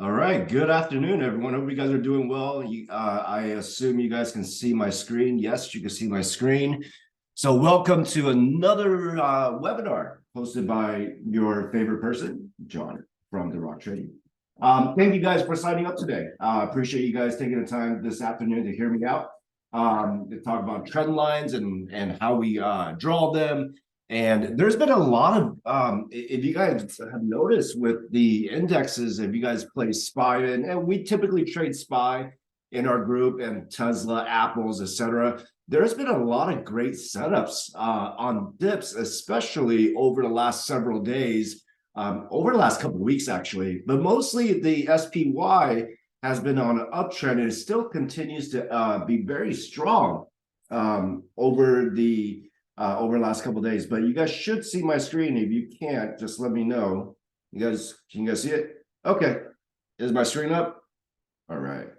All right, good afternoon, everyone. Hope you guys are doing well. I assume you guys can see my screen. Yes, you can see my screen. So welcome to another webinar hosted by your favorite person, John from The Rock Trading. Thank you guys for signing up today. Appreciate you guys taking the time this afternoon to hear me out, to talk about trend lines and how we draw them. And there's been a lot of, if you guys have noticed with the indexes, if you guys play SPY, and we typically trade SPY in our group and Tesla, Apples, etc. There's been a lot of great setups on dips, especially over the last several days, over the last couple of weeks, actually. But mostly the SPY has been on an uptrend and it still continues to be very strong over the last couple of days. But you guys should see my screen. If you can't, just let me know. Can you guys see it? Okay. Is my screen up? All right.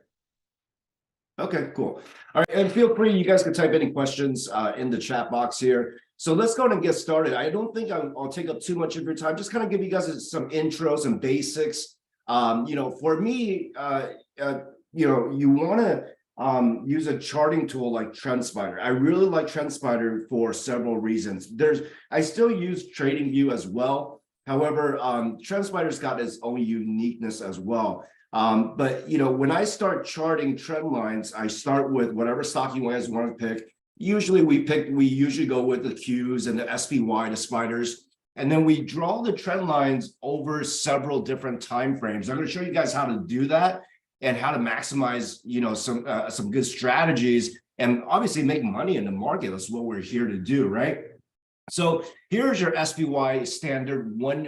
Okay, cool. All right, and feel free, you guys can type any questions in the chat box here. So let's go ahead and get started. I don't think I'll take up too much of your time. Just kind of give you guys some intros and basics. For me, you want to use a charting tool like TrendSpider. I really like TrendSpider for several reasons. I still use TradingView as well. However, TrendSpider's got its own uniqueness as well. But when I start charting trend lines, I start with whatever stock you guys want to pick. Usually we usually go with the Qs and the SPY, the spiders, and then we draw the trend lines over several different time frames. I'm going to show you guys how to do that and how to maximize, some good strategies and obviously make money in the market. That's what we're here to do, right? So here's your SPY standard one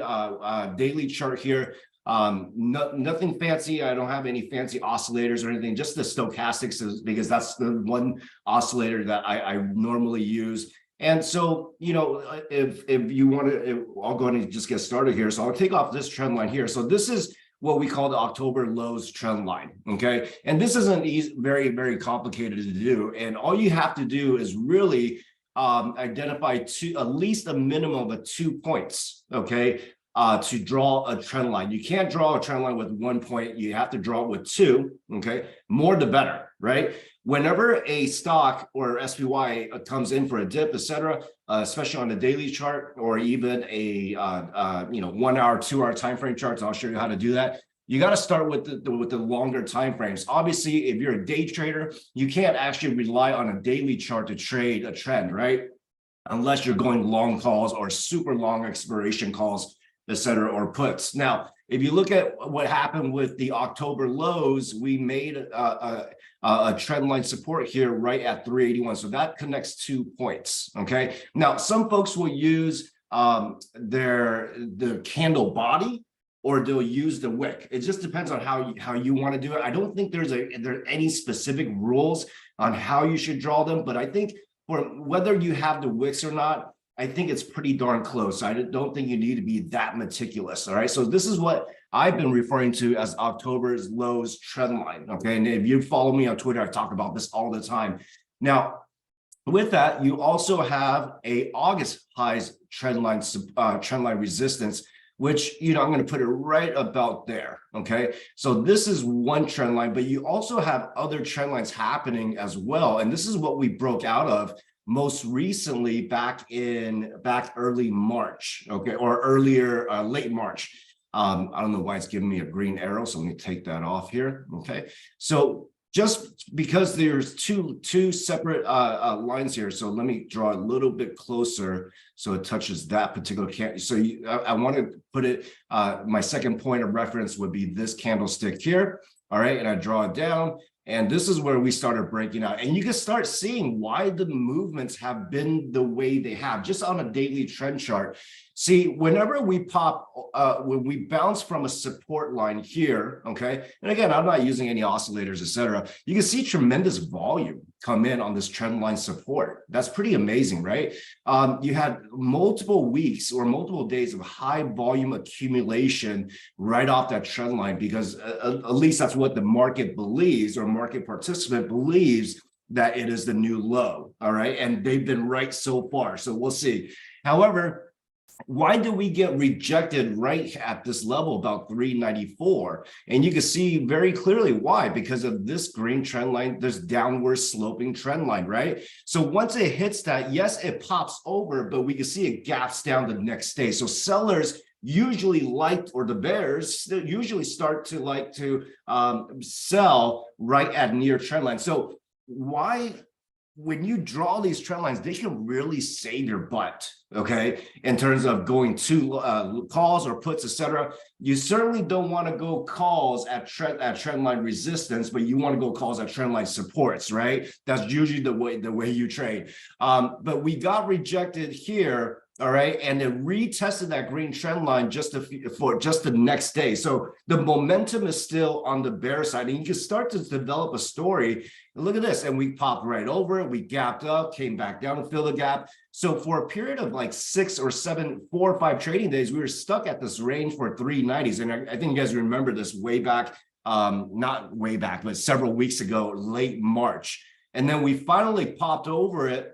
daily chart here. Nothing fancy. I don't have any fancy oscillators or anything, just the stochastics, because that's the one oscillator that I normally use. And so, if you want to, I'll go ahead and just get started here. So I'll take off this trend line here. So this is what we call the October lows trend line. Okay. And this isn't very, very complicated to do. And all you have to do is really identify at least a minimum of 2 points. Okay. To draw a trend line. You can't draw a trend line with 1 point. You have to draw it with 2. Okay, more the better, right? Whenever a stock or SPY comes in for a dip, etc., especially on the daily chart or even a 1 hour, 2 hour time frame charts, I'll show you how to do that. You got to start with the longer time frames. Obviously, if you're a day trader, you can't actually rely on a daily chart to trade a trend, right? Unless you're going long calls or super long expiration calls, etc., or puts. Now, if you look at what happened with the October lows, we made a trend line support here right at 381. So that connects 2 points. Okay. Now, some folks will use the candle body, or they'll use the wick. It just depends on how you want to do it. I don't think there are any specific rules on how you should draw them, but I think for whether you have the wicks or not, I think it's pretty darn close. I don't think you need to be that meticulous. All right. So this is what I've been referring to as October's lows trend line. Okay. And if you follow me on Twitter, I talk about this all the time. Now, with that, you also have a August highs trend line resistance, which, I'm going to put it right about there. Okay. So this is one trend line, but you also have other trend lines happening as well. And this is what we broke out of most recently back early March, okay, or earlier, late March. I don't know why it's giving me a green arrow, so let me take that off here. Okay, so just because there's two separate lines here, so let me draw a little bit closer so it touches that particular candle. So I want to put it. My second point of reference would be this candlestick here. All right, and I draw it down. And this is where we started breaking out. And you can start seeing why the movements have been the way they have, just on a daily trend chart. See, whenever we when we bounce from a support line here, okay, and again, I'm not using any oscillators, etc., you can see tremendous volume come in on this trend line support. That's pretty amazing, right? You had multiple weeks or multiple days of high volume accumulation right off that trend line, because at least that's what the market believes, or market participant believes, that it is the new low. All right, and they've been right so far. So we'll see. However, why do we get rejected right at this level about 394? And you can see very clearly why, because of this green trend line, this downward sloping trend line, right? So once it hits that, yes, it pops over, but we can see it gaps down the next day. So sellers usually like, or the bears usually start to like to sell right at near trend line. So why, when you draw these trend lines, they can really save your butt, okay, in terms of going to calls or puts, etc. You certainly don't want to go calls at trend line resistance, but you want to go calls at trend line supports, right? That's usually the way you trade. But we got rejected here. All right, and it retested that green trend line for just the next day. So the momentum is still on the bear side, and you can start to develop a story. Look at this, and we popped right over it. We gapped up, came back down to fill the gap. So for a period of like 6 or 7, 4 or 5 trading days, we were stuck at this range for 390s. And I think you guys remember this way back, not way back, but several weeks ago, late March. And then we finally popped over it,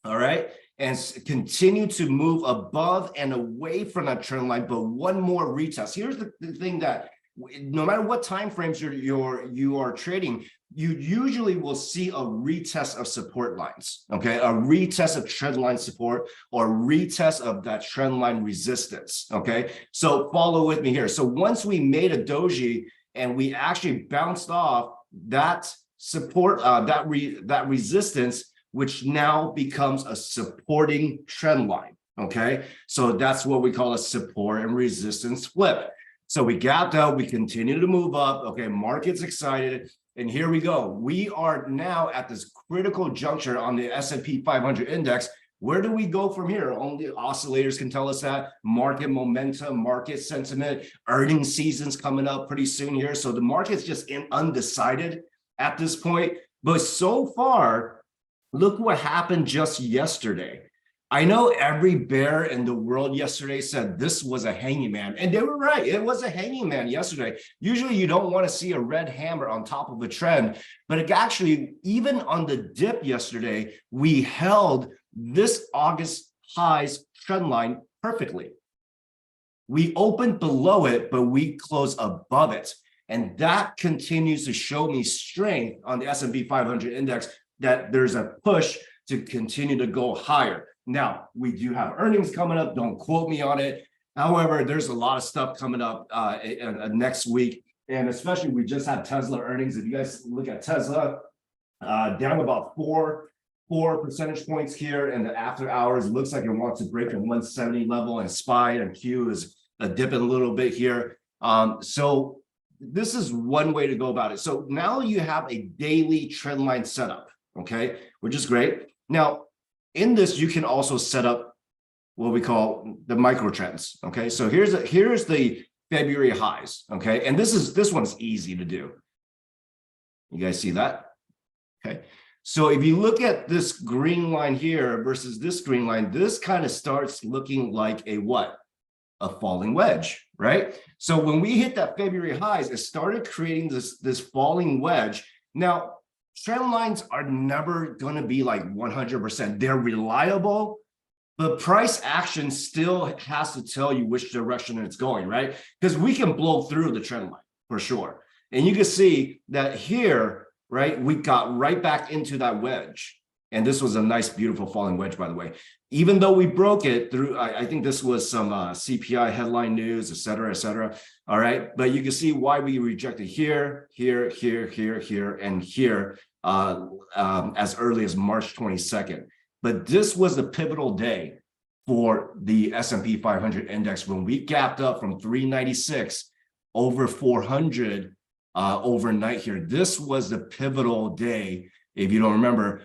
all right, and continue to move above and away from that trend line, but one more retest. Here's the thing, that no matter what time frames you are trading, you usually will see a retest of support lines, okay? A retest of trend line support or retest of that trend line resistance, okay? So follow with me here. So once we made a doji and we actually bounced off that support, that resistance, which now becomes a supporting trend line, okay? So that's what we call a support and resistance flip. So we gapped out, we continue to move up, okay? Market's excited, and here we go. We are now at this critical juncture on the S&P 500 index. Where do we go from here? Only oscillators can tell us that. Market momentum, market sentiment, earnings season's coming up pretty soon here. So the market's just undecided at this point. But so far, look what happened just yesterday. I know every bear in the world yesterday said this was a hanging man, and they were right. It was a hanging man yesterday. Usually you don't want to see a red hammer on top of a trend, but it actually, even on the dip yesterday, we held this August highs trend line perfectly. We opened below it, but we closed above it. And that continues to show me strength on the S&P 500 index, that there's a push to continue to go higher. Now, we do have earnings coming up. Don't quote me on it. However, there's a lot of stuff coming up next week. And especially, we just had Tesla earnings. If you guys look at Tesla, down about 4 percentage points here in the after hours. It looks like it wants to break the 170 level, and SPY and Q is dipping a little bit here. So this is one way to go about it. So now you have a daily trend line setup, okay, which is great. Now, in this, you can also set up what we call the micro trends, okay? So here's the February highs, okay? And this one's easy to do. You guys see that? Okay. So if you look at this green line here versus this green line, this kind of starts looking like a what? A falling wedge, right? So when we hit that February highs, it started creating this falling wedge. Now, trend lines are never going to be like 100%. They're reliable, but price action still has to tell you which direction it's going, right? Because we can blow through the trend line for sure. And you can see that here, right, we got right back into that wedge. And this was a nice, beautiful falling wedge, by the way. Even though we broke it through, I think this was some CPI headline news, et cetera, all right? But you can see why we rejected here, here, here, here, here, and here as early as March 22nd. But this was the pivotal day for the S&P 500 index when we gapped up from 396 over 400 overnight here. This was the pivotal day, if you don't remember,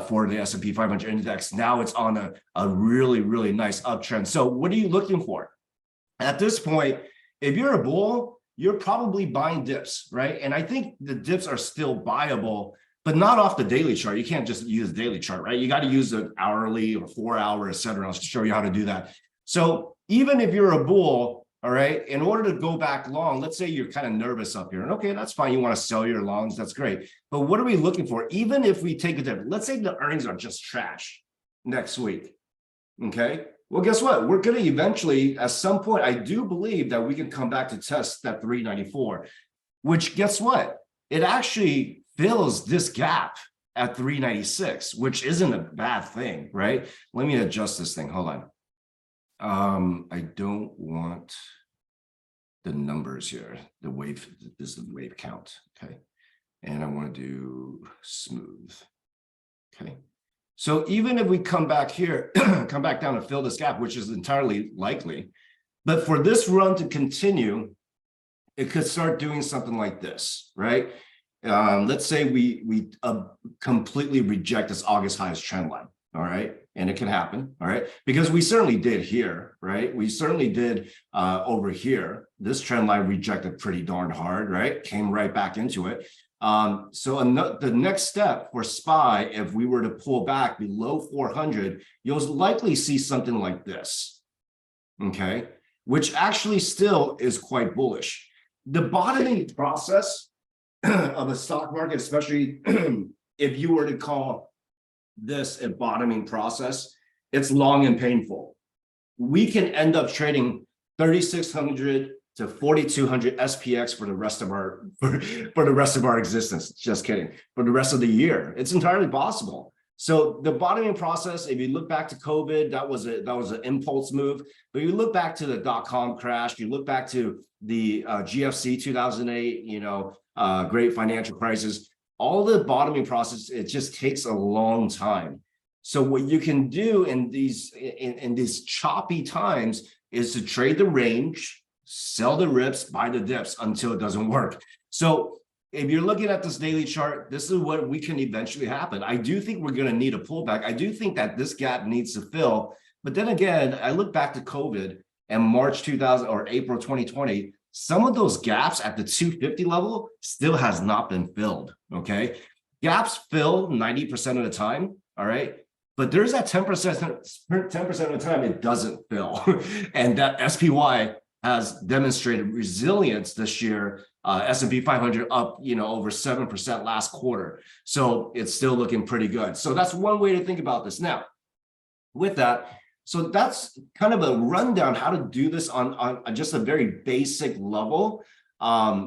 for the S&P 500 index. Now it's on a really, really nice uptrend. So what are you looking for? At this point, if you're a bull, you're probably buying dips, right? And I think the dips are still buyable, but not off the daily chart. You can't just use the daily chart, right? You got to use the hourly or 4 hour, et cetera. I'll show you how to do that. So even if you're a bull, all right, in order to go back long, let's say you're kind of nervous up here, and okay, that's fine. You want to sell your longs, that's great. But what are we looking for? Even if we take a dip, let's say the earnings are just trash next week, okay? Well, guess what? We're going to eventually, at some point, I do believe that we can come back to test that 394, which guess what? It actually fills this gap at 396, which isn't a bad thing, right? Let me adjust this thing. Hold on. I don't want the numbers here. The wave, this is the wave count. Okay. And I want to do smooth. Okay. So even if we come back here, come back down and fill this gap, which is entirely likely, but for this run to continue, it could start doing something like this, right? Let's say we completely reject this August highs trend line, all right? And it can happen, all right? Because we certainly did here, right? We certainly did over here. This trend line rejected pretty darn hard, right? Came right back into it. So the next step for SPY, if we were to pull back below 400, you'll likely see something like this, okay? Which actually still is quite bullish. The bottoming process of a stock market, especially if you were to call this a bottoming process, it's long and painful. We can end up trading 3,600 to 4,200 SPX for the rest of our for the rest of our existence. Just kidding. For the rest of the year, it's entirely possible. So the bottoming process, if you look back to COVID, that was an impulse move. But you look back to the dot-com crash, you look back to the GFC 2008, great financial crisis. All the bottoming process, it just takes a long time. So what you can do in these choppy times is to trade the range, sell the rips, buy the dips until it doesn't work. So if you're looking at this daily chart, this is what we can eventually happen. I do think we're going to need a pullback. I do think that this gap needs to fill. But then again, I look back to COVID and March 2000 or April 2020, some of those gaps at the 250 level still has not been filled, okay? Gaps fill 90% of the time, all right? But there's that 10% of the time it doesn't fill. And that SPY has demonstrated resilience this year. S&P 500 up, over 7% last quarter. So it's still looking pretty good. So that's one way to think about this. Now, with that, so that's kind of a rundown how to do this on just a very basic level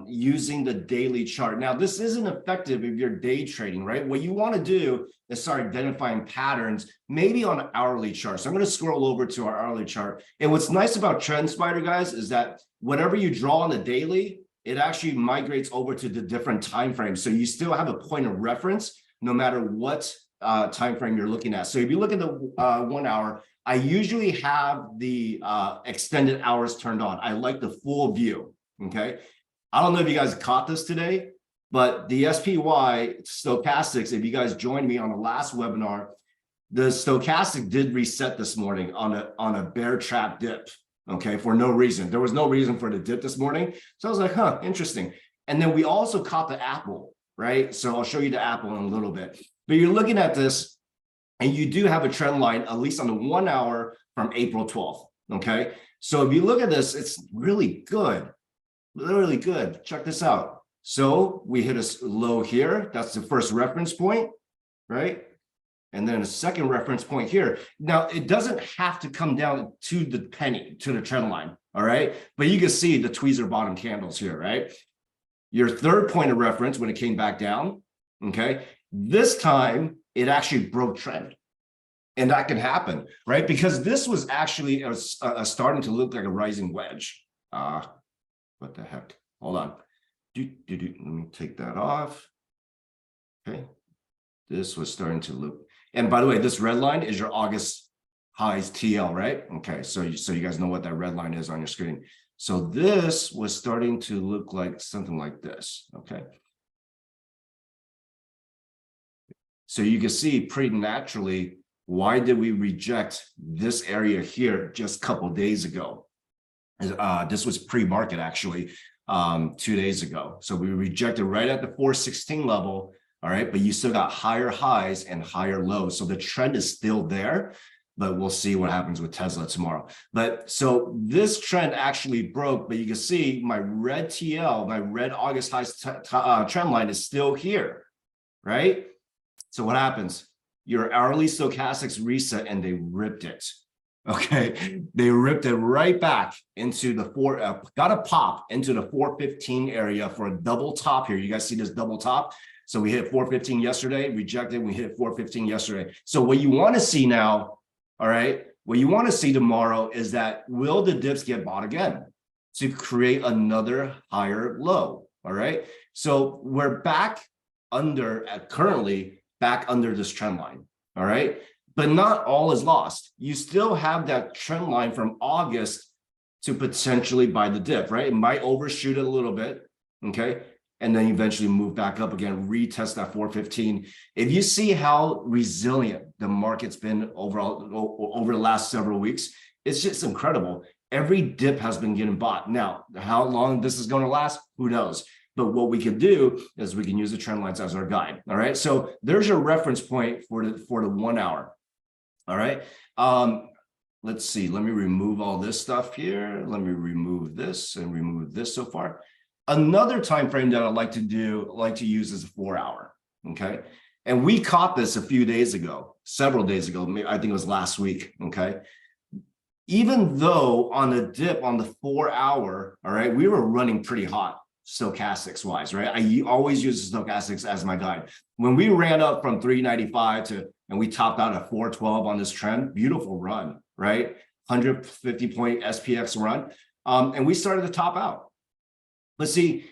using the daily chart. Now, this isn't effective if you're day trading, right? What you want to do is start identifying patterns, maybe on an hourly chart. So I'm going to scroll over to our hourly chart. And what's nice about TrendSpider, guys, is that whatever you draw on the daily, it actually migrates over to the different time frames. So you still have a point of reference no matter what time frame you're looking at. So if you look at the 1 hour, I usually have the extended hours turned on. I like the full view, okay? I don't know if you guys caught this today, but the SPY stochastics, if you guys joined me on the last webinar, the stochastic did reset this morning on a bear trap dip, okay, for no reason. There was no reason for the dip this morning. So I was like, huh, interesting. And then we also caught the Apple, right? So I'll show you the Apple in a little bit. But you're looking at this, and you do have a trend line, at least on the 1 hour from April 12th, okay? So if you look at this, it's really good, literally good. Check this out. So we hit a low here. That's the first reference point, right? And then a second reference point here. Now, it doesn't have to come down to the penny, to the trend line, all right? But you can see the tweezer bottom candles here, right? Your third point of reference when it came back down, okay? This time, it actually broke trend. And that can happen, right? Because this was actually starting to look like a rising wedge. What the heck? Hold on. Let me take that off. Okay. This was starting to look. And by the way, this red line is your August highs TL, right? Okay. So you guys know what that red line is on your screen. So this was starting to look like something like this. Okay. So you can see pretty naturally, why did we reject this area here just a couple of days ago? This was pre-market actually 2 days ago. So we rejected right at the 416 level, all right? But you still got higher highs and higher lows. So the trend is still there, but we'll see what happens with Tesla tomorrow. But so this trend actually broke, but you can see my red TL, my red August highs trend line is still here, right? So what happens? Your hourly stochastics reset and they ripped it. Okay, they ripped it right back into the got a pop into the 415 area for a double top here. You guys see this double top? So we hit 415 yesterday, rejected, we hit 415 yesterday. So what you want to see now, all right, what you want to see tomorrow is that will the dips get bought again to create another higher low? All right, so we're back currently back under this trend line. All right, but not all is lost. You still have that trend line from August to potentially buy the dip, right? It might overshoot it a little bit, okay? And then eventually move back up again, retest that 415. If you see how resilient the market's been overall over the last several weeks, it's just incredible. Every dip has been getting bought. Now, how long this is going to last, who knows? But what we can do is we can use the trend lines as our guide. All right. So there's your reference point for the 1 hour. All right. Let's see. Let me remove all this stuff here. Let me remove this and remove this so far. Another time frame that I like to use is a 4 hour. Okay. And we caught this a few days ago, several days ago. I think it was last week. Okay. Even though on a dip on the 4 hour, all right, we were running pretty hot stochastics wise, right? I always use the stochastics as my guide. When we ran up from 395 and we topped out at 412 on this trend, beautiful run, right? 150 point SPX run. And we started to top out. But see,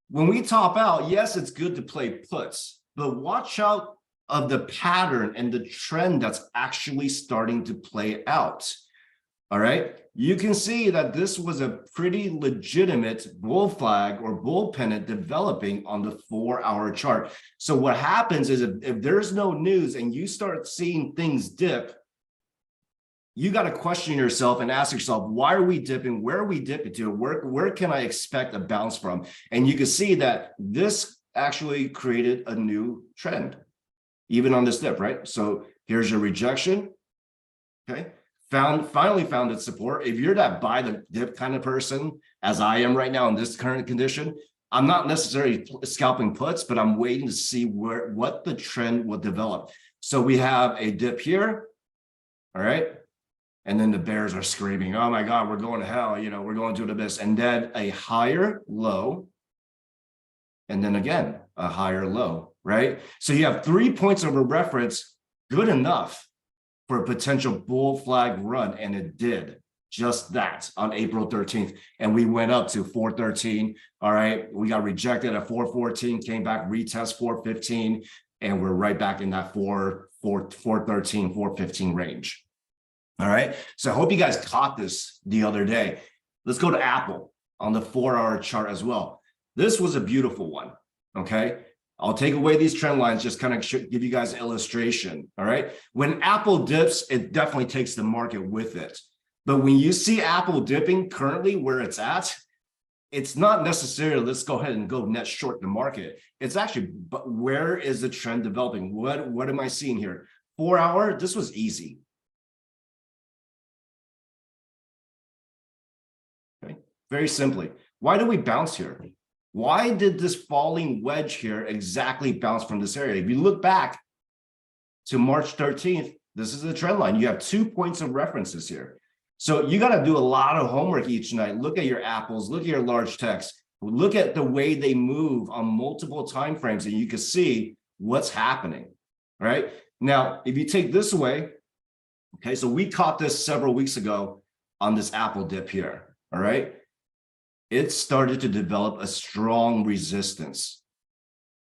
when we top out, yes, it's good to play puts, but watch out of the pattern and the trend that's actually starting to play out. All right, you can see that this was a pretty legitimate bull flag or bull pennant developing on the 4 hour chart. So what happens is if there's no news and you start seeing things dip, you got to question yourself and ask yourself, why are we dipping? Where are we dipping to? Where can I expect a bounce from? And you can see that this actually created a new trend, even on this dip, right? So here's your rejection, okay? Finally found its support. If you're that buy the dip kind of person, as I am right now in this current condition, I'm not necessarily scalping puts, but I'm waiting to see what the trend will develop. So we have a dip here, all right? And then the bears are screaming, oh my God, we're going to hell, you know, we're going to the abyss. And then a higher low, and then again, a higher low, right? So you have 3 points of a reference, good enough for a potential bull flag run, and it did just that on April 13th. And we went up to 413. All right, we got rejected at 414, came back, retest 415, and we're right back in that 413, 415 range. All right, so I hope you guys caught this the other day. Let's go to Apple on the 4 hour chart as well. This was a beautiful one. Okay. I'll take away these trend lines, just kind of give you guys an illustration, all right? When Apple dips, it definitely takes the market with it. But when you see Apple dipping currently where it's at, it's not necessarily, let's go ahead and go net short the market. It's actually, but where is the trend developing? What am I seeing here? 4 hour, this was easy. Okay, very simply. Why do we bounce here? Why did this falling wedge here exactly bounce from this area? If you look back to March 13th, this is the trend line. You have 2 points of references here. So you got to do a lot of homework each night. Look at your apples, look at your large text, look at the way they move on multiple time frames, and you can see what's happening, right? Now, if you take this away, okay, so we caught this several weeks ago on this Apple dip here, all right? It started to develop a strong resistance,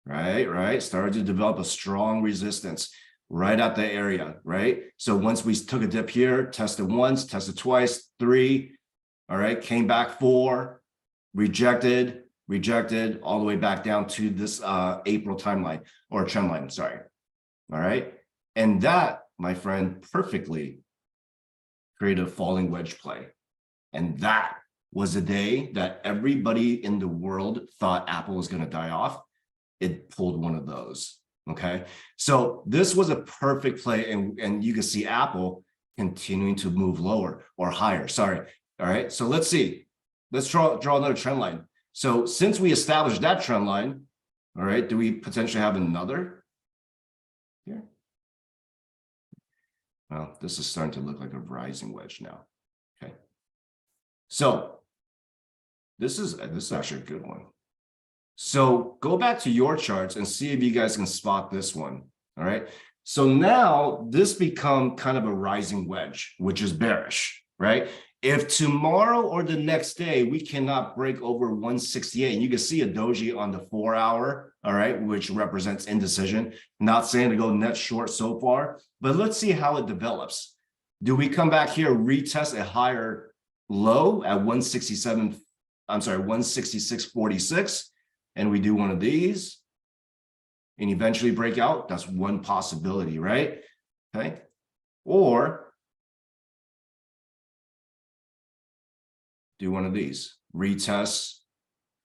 right? Started to develop a strong resistance right at the area, right? So once we took a dip here, tested once, tested twice, 3, all right, came back 4, rejected, all the way back down to this April timeline or trend line, sorry. All right. And that, my friend, perfectly created a falling wedge play. And that was a day that everybody in the world thought Apple was going to die off. It pulled one of those. Okay. So this was a perfect play. And you can see Apple continuing to move lower or higher. Sorry. All right. So let's see. Let's draw another trend line. So since we established that trend line, all right, do we potentially have another here? Well, this is starting to look like a rising wedge now. Okay. So this is actually a good one. So go back to your charts and see if you guys can spot this one. All right. So now this become kind of a rising wedge, which is bearish, right? If tomorrow or the next day we cannot break over 168, and you can see a doji on the 4 hour, all right, which represents indecision. Not saying to go net short so far, but let's see how it develops. Do we come back here, retest a higher low at 167? I'm sorry, 166.46, and we do one of these and eventually break out? That's one possibility, right? Okay. Or do one of these, retest,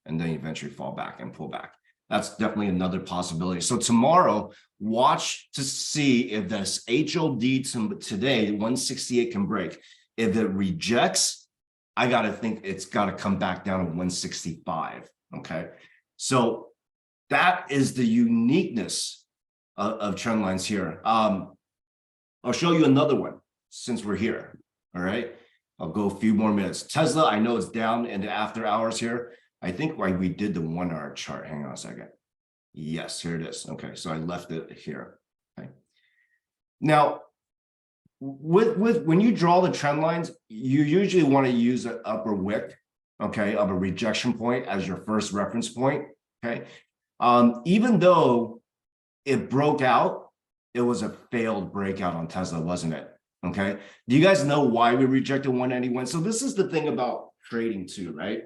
and then eventually fall back and pull back. That's definitely another possibility. So tomorrow, watch to see if this HOD today, 168 can break. If it rejects, I got to think it's got to come back down to 165. Okay. So that is the uniqueness of trend lines here. I'll show you another one since we're here. All right. I'll go a few more minutes. Tesla, I know it's down in the after hours here. I think we did the 1 hour chart. Hang on a second. Yes, here it is. Okay, so I left it here. Okay. Now, with when you draw the trend lines, you usually want to use an upper wick, okay, of a rejection point as your first reference point. Okay. Even though it broke out, it was a failed breakout on Tesla, wasn't it? Okay. Do you guys know why we rejected 191? So this is the thing about trading too, right?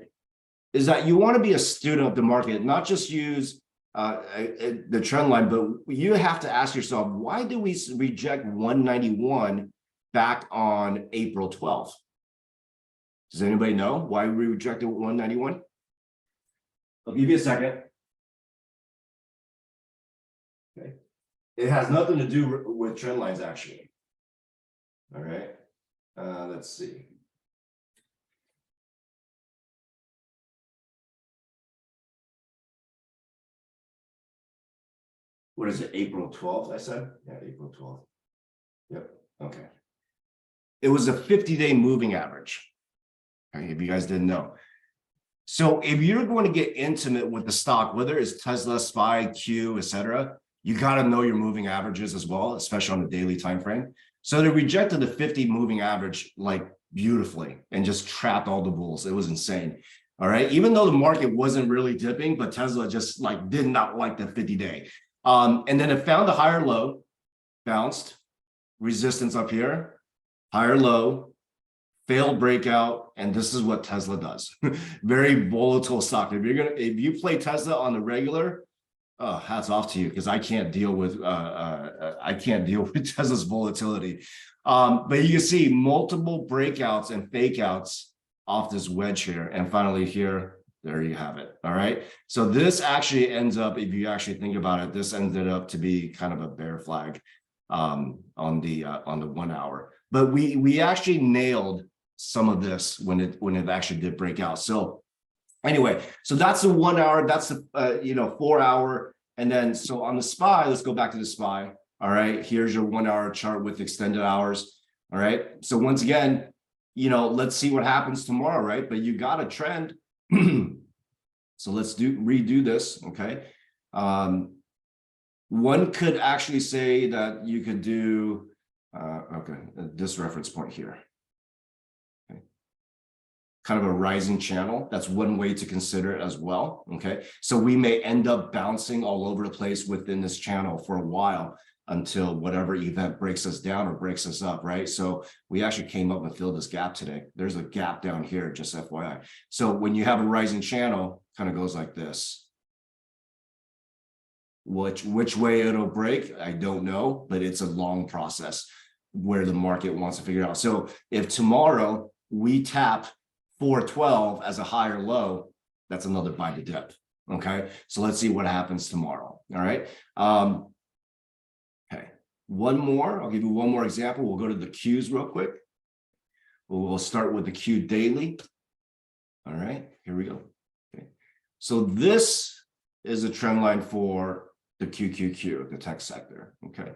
Is that you want to be a student of the market, not just use the trend line, but you have to ask yourself, why did we reject 191 back on April 12th? Does anybody know why we rejected 191? I'll give you a second. Okay. It has nothing to do with trend lines, actually. All right. Let's see. What is it? April 12th, I said? Yeah, April 12th. Yep. Okay. It was a 50-day moving average. Okay, if you guys didn't know. So if you're going to get intimate with the stock, whether it's Tesla, SPY, Q, etc., you got to know your moving averages as well, especially on the daily time frame. So they rejected the 50 moving average like beautifully and just trapped all the bulls. It was insane. All right. Even though the market wasn't really dipping, but Tesla just like did not like the 50-day. And then it found a higher low, bounced, resistance up here, higher low, failed breakout, and this is what Tesla does. Very volatile stock. If you play Tesla on the regular, hats off to you, because I can't deal with Tesla's volatility. But you can see multiple breakouts and fake outs off this wedge here, and finally here, there you have it. All right. So this actually ends up, if you actually think about it, this ended up to be kind of a bear flag on the 1 hour. But we actually nailed some of this when it actually did break out. So anyway, so that's the 1 hour, that's the 4 hour, and then so on the SPY, let's go back to the SPY. All right, here's your 1 hour chart with extended hours. All right, so once again, let's see what happens tomorrow, right? But you got a trend. So let's redo this. Okay. One could actually say that you could do this reference point here. Okay. Kind of a rising channel. That's one way to consider it as well. Okay. So we may end up bouncing all over the place within this channel for a while until whatever event breaks us down or breaks us up, right? So we actually came up and filled this gap today. There's a gap down here, just FYI. So when you have a rising channel, kind of goes like this. Which way it'll break, I don't know, but it's a long process where the market wants to figure out. So if tomorrow we tap 412 as a higher low, that's another buy the dip. Okay, so let's see what happens tomorrow. All right. Okay, one more. I'll give you one more example. We'll go to the Qs real quick. We'll start with the Q daily. All right, here we go. Okay, so this is a trend line for the QQQ, the tech sector. Okay,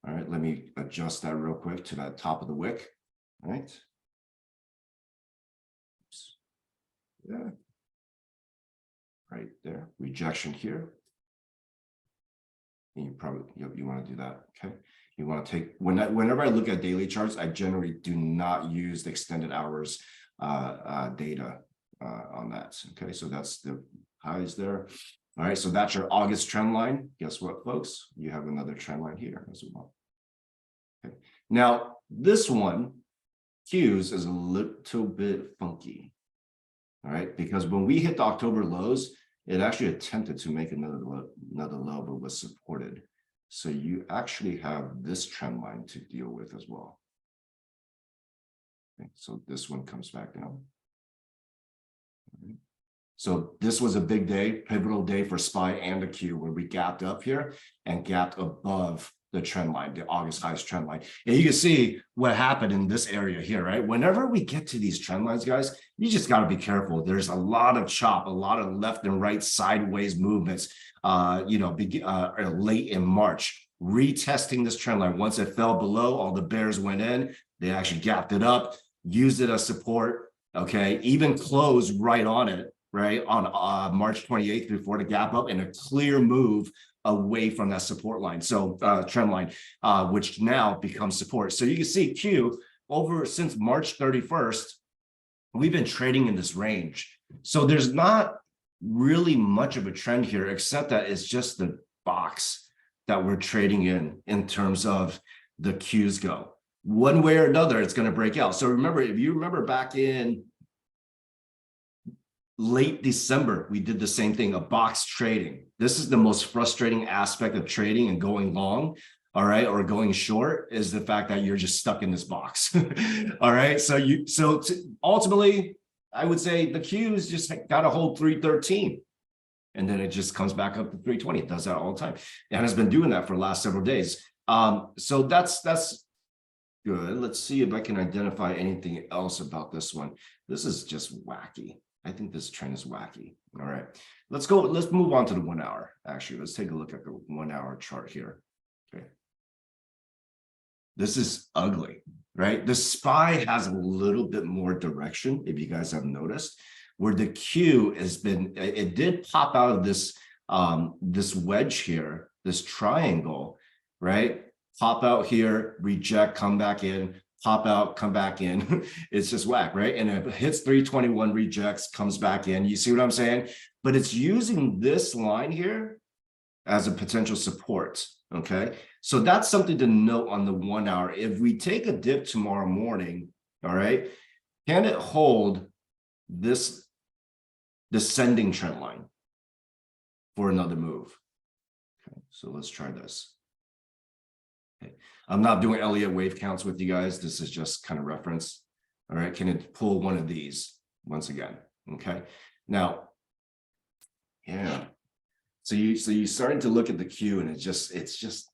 All right, let me adjust that real quick to that top of the wick. All right. Oops. Yeah. Right there, rejection here. And you probably, you want to do that, okay? You want to take, whenever I look at daily charts, I generally do not use the extended hours data on that, okay? So that's the highs there. All right, so that's your August trend line. Guess what, folks? You have another trend line here as well. Okay. Now, this one, Q's, is a little bit funky, all right? Because when we hit the October lows, it actually attempted to make another low, but was supported. So you actually have this trend line to deal with as well. Okay, so this one comes back down. So this was a big day, pivotal day for SPY and the Q, where we gapped up here and gapped above the trend line, the August highs trend line. And you can see what happened in this area here, right? Whenever we get to these trend lines, guys, you just got to be careful. There's a lot of chop, a lot of left and right sideways movements, late in March, retesting this trend line. Once it fell below, all the bears went in, they actually gapped it up, used it as support, okay, even closed right on it, right, on March 28th before the gap up, and a clear move away from that support line, so trend line, which now becomes support. So you can see Q over since March 31st, we've been trading in this range. So there's not really much of a trend here, except that it's just the box that we're trading in terms of the Qs go. One way or another, it's going to break out. So remember, if you remember back in late December, we did the same thing, a box trading. This is the most frustrating aspect of trading and going long, all right, or going short, is the fact that you're just stuck in this box. All right, so ultimately, I would say the Q's just got to hold 313. And then it just comes back up to 320. It does that all the time. And has been doing that for the last several days. So that's good. Let's see if I can identify anything else about this one. This is just wacky. I think this trend is wacky. All right, let's move on to the 1 hour. Actually, let's take a look at the 1 hour chart here. Okay. This is ugly, right? The SPY has a little bit more direction, if you guys have noticed, where the Q has been, it did pop out of this, this wedge here, this triangle, right? Pop out here, reject, come back in, pop out, come back in. It's just whack, right? And it hits 321, rejects, comes back in. You see what I'm saying? But it's using this line here as a potential support, okay? So that's something to note on the 1 hour. If we take a dip tomorrow morning, all right, can it hold this descending trend line for another move? Okay, so let's try this. Okay. I'm not doing Elliott wave counts with you guys. This is just kind of reference. All right, can it pull one of these once again? Okay, now, yeah. So you're starting to look at the Q, and it's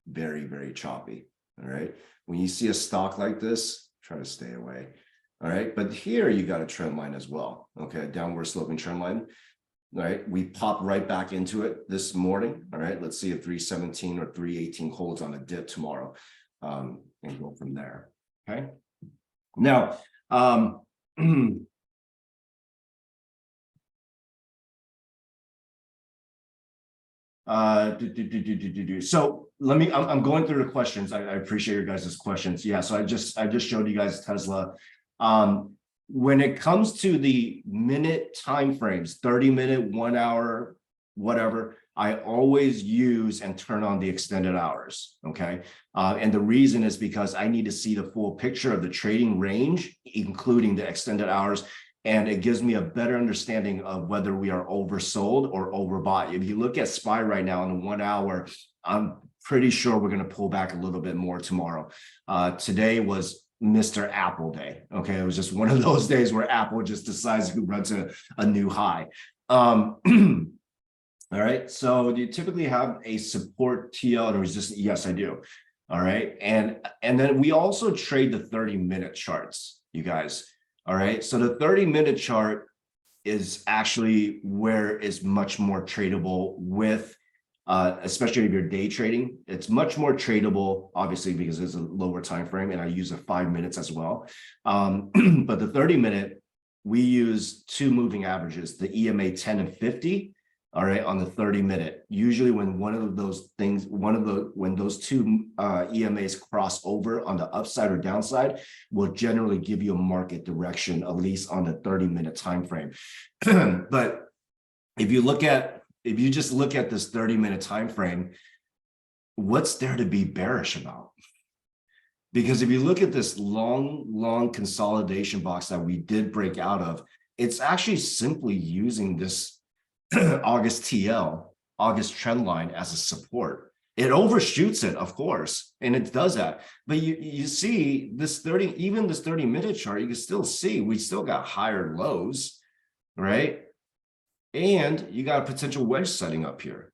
very, very choppy. All right, when you see a stock like this, try to stay away. All right, but here you got a trend line as well. Okay, downward sloping trend line. All right, we pop right back into it this morning. All right, let's see if 317 or 318 holds on a dip tomorrow, and go from there. Okay, now so let me, I'm going through the questions. I appreciate your guys' questions. Yeah, so I just showed you guys Tesla. When it comes to the minute time frames, 30-minute, 1 hour, whatever, I always use and turn on the extended hours. Okay, and the reason is because I need to see the full picture of the trading range, including the extended hours. And it gives me a better understanding of whether we are oversold or overbought. If you look at SPY right now in the 1 hour, I'm pretty sure we're going to pull back a little bit more tomorrow. Today was Mr. Apple Day. Okay, it was just one of those days where Apple just decides to run to a new high. All right, so do you typically have a support TL and resistance? Yes, I do. All right, and then we also trade the 30-minute charts, you guys. All right, so the 30-minute chart is actually where it's much more tradable with especially if you're day trading. It's much more tradable, obviously, because it's a lower time frame, and I use a 5 minutes as well. But the 30-minute, we use two moving averages, the EMA 10 and 50. All right, on the 30-minute. Usually when one of those things, when those two EMAs cross over on the upside or downside, will generally give you a market direction, at least on the 30-minute time frame. But if you just look at this 30-minute time frame, what's there to be bearish about? Because if you look at this long consolidation box that we did break out of, it's actually simply using this August TL, August trend line as a support. It overshoots it, of course, and it does that. But you see this 30, even this 30-minute chart, you can still see we still got higher lows, right? And you got a potential wedge setting up here.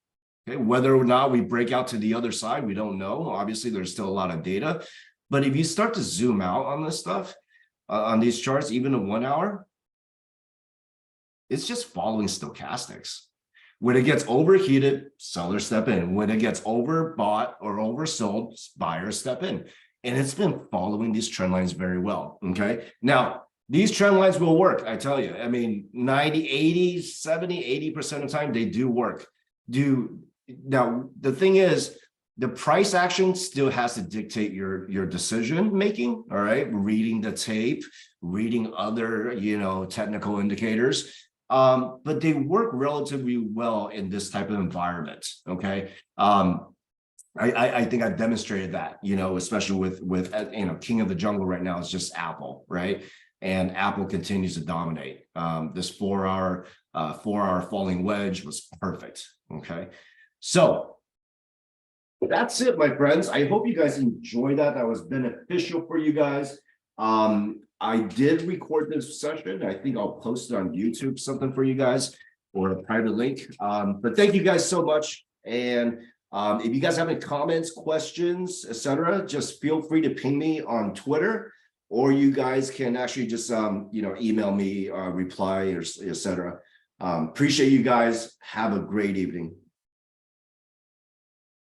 Okay, whether or not we break out to the other side, we don't know. Obviously, there's still a lot of data. But if you start to zoom out on this stuff, on these charts, even a 1 hour, it's just following stochastics. When it gets overheated, sellers step in. When it gets overbought or oversold, buyers step in. And it's been following these trend lines very well, okay? Now, these trend lines will work, I tell you. I mean, 90, 80, 70, 80% of the time, they do work. Now, the thing is, the price action still has to dictate your decision making, all right? Reading the tape, reading other, technical indicators. But they work relatively well in this type of environment, okay? I think I've demonstrated that, especially with king of the jungle right now is just Apple, right? And Apple continues to dominate. This 4 hour falling wedge was perfect, okay? So that's it, my friends. I hope you guys enjoyed that. That was beneficial for you guys. I did record this session. I think I'll post it on YouTube, something for you guys, or a private link. But thank you guys so much. And if you guys have any comments, questions, etc., just feel free to ping me on Twitter, or you guys can actually just email me, reply, or etc. Appreciate you guys. Have a great evening.